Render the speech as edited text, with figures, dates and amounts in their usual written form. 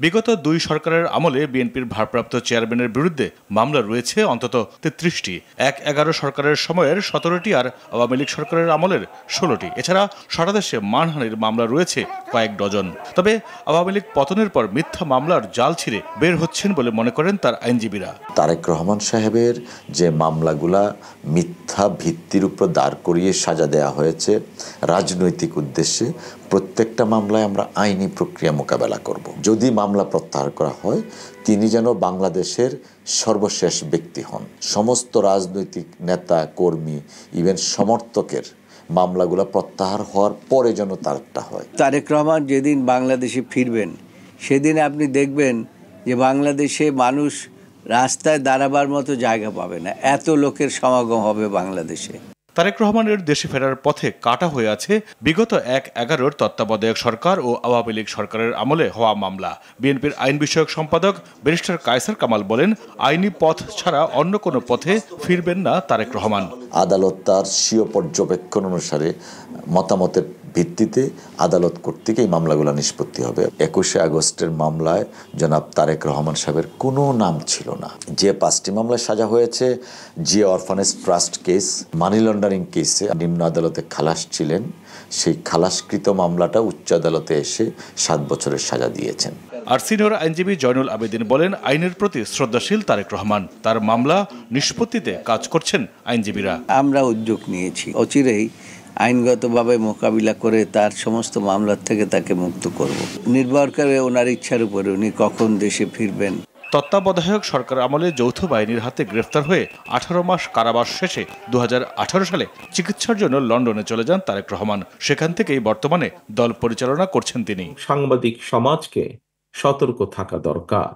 বিগত দুই সরকারের আমলে বিএনপির ভারপ্রাপ্ত চেয়ারম্যানের বিরুদ্ধে মামলা রয়েছে অন্তত ৩৩টি। ১/১১ সরকারের সময়ের ১৭টি আর আওয়ামী লীগ সরকারের আমলের ১৬টি। এছাড়া সারা দেশে মানহানির মামলা রয়েছে কয়েক ডজন। তবে আওয়ামী লীগ পতনের পর মিথ্যা মামলার জাল ছিঁড়ে বের হচ্ছেন বলে মনে করেন তার আইনজীবীরা। তারেক রহমান সাহেবের যে মামলাগুলা মিথ্যা ভিত্তির উপর দাঁড় করিয়ে সাজা দেওয়া হয়েছে রাজনৈতিক উদ্দেশ্যে, প্রত্যেকটা মামলায় আমরা আইনি প্রক্রিয়া মোকাবেলা করব। যদি মামলা প্রত্যাহার করা হয়, তিনি যেন বাংলাদেশের সর্বশেষ ব্যক্তি হন। সমস্ত রাজনৈতিক নেতা কর্মী ইভেন সমর্থকের মামলাগুলো প্রত্যাহার হওয়ার পরে যেন তারটা হয়। তারেক রহমান যেদিন বাংলাদেশে ফিরবেন সেদিন আপনি দেখবেন যে বাংলাদেশে মানুষ রাস্তায় দাঁড়াবার মতো জায়গা পাবে না, এত লোকের সমাগম হবে বাংলাদেশে। তারেক রহমানের দেশে ফেরার পথে কাটা হয়ে আছে বিগত ১/১১ তত্ত্বাবধায়ক সরকার ও আওয়ামী লীগ সরকারের আমলে হওয়া মামলা। বিএনপির আইন বিষয়ক সম্পাদক ব্যারিস্টার কায়সার কামাল বলেন, আইনি পথ ছাড়া অন্য কোনো পথে ফিরবেন না তারেক রহমান। আদালত তার স্বীয় পর্যবেক্ষণ অনুসারে মতামতের ভিত্তিতে আদালত কর্তৃক এই মামলাগুলো নিষ্পত্তি হবে। ২১শে আগস্টের মামলায় জনাব তারেক রহমান সাহেবের কোনো নাম ছিল না। যে ৫টি মামলায় সাজা হয়েছে, যে orphanage trust case, money laundering কেসে নিম্ন আদালতে খালাস ছিলেন, সেই খালাসকৃত মামলাটা উচ্চ আদালতে এসে ৭ বছরের সাজা দিয়েছেন। আর সিনিয়র আইনজীবী জয়নুল আবেদিন বলেন, আইনের প্রতি শ্রদ্ধাশীল তারেক রহমান, তার মামলা নিষ্পত্তিতে কাজ করছেন আইনজীবীরা। আমরা উদ্যোগ নিয়েছি, অচিরেই আইনগতভাবে মোকাবিলা করে তার সমস্ত মামলার থেকে তাকে মুক্ত করব। নির্ভর করে ওনার ইচ্ছার উপরে উনি কখন দেশে ফিরবেন। তত্ত্বাবধায়ক সরকার আমলে যৌথ বাহিনীর হাতে গ্রেফতার হয়ে ১৮ মাস কারাবাস শেষে ২০১৮ সালে চিকিৎসার জন্য লন্ডনে চলে যান তারেক রহমান। সেখান থেকেই বর্তমানে দল পরিচালনা করছেন তিনি। সাংবাদিক সমাজকে সতর্ক থাকা দরকার।